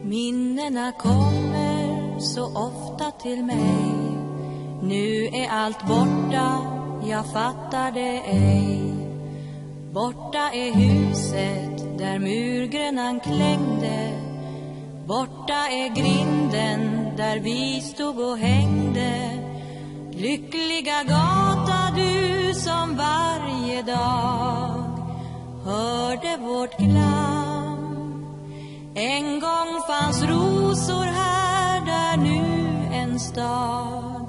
Minnena kommer så ofta till mig. Nu är allt borta, jag fattar det ej. Borta är huset där murgrönan klängde. Borta är grinden där vi stod och hängde. Lyckliga gata du som varje dag hörde vårt glam. En gång fanns rosor här där nu en stad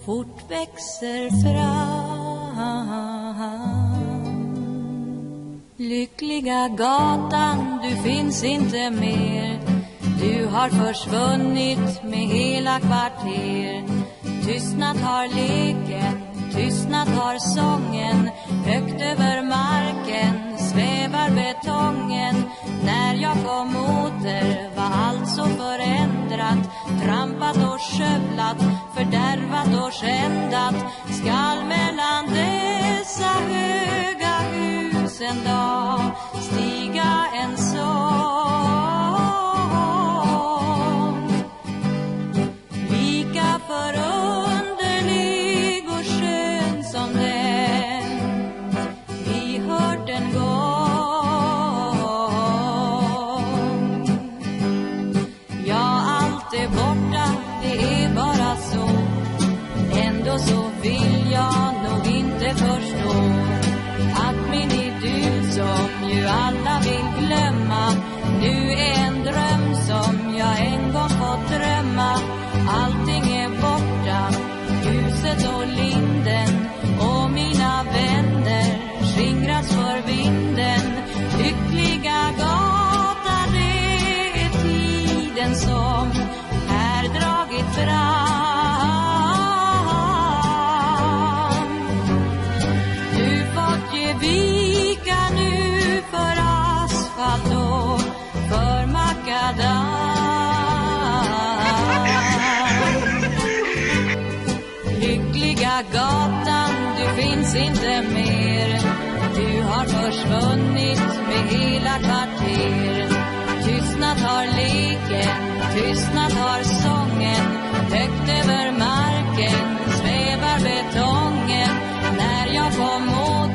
fort växer fram. Lyckliga gatan, du finns inte mer. Du har försvunnit med hela kvarter. Tystnat har leken, tystnat har sången. Högt över marken svävar betongen. När jag kom åter var allt så förändrat. Trampat och skövlat, fördärvat och skändat. Skall mellan dessa höga hus en dag stiga en sång. Lika förunderlig och skön som den vi hört en gång. Ja, allt är borta, det är bara så. Ändå så vill jag nog inte förstå att min idyll som ju alla vill glömma nu är en dröm som jag en gång fått drömma. Allting är borta, huset och linden och mina vänner skingrats för vinden. Lyckliga gata, det är tiden som här dragit fram. Du fått ge vika nu för asfalt och för makadam. Lyckliga gatan, du finns inte mer. Du har försvunnit med hela kvarter. Tystnat har leken, tystnat har sången. Högt över marken svävar betongen. När jag kom åt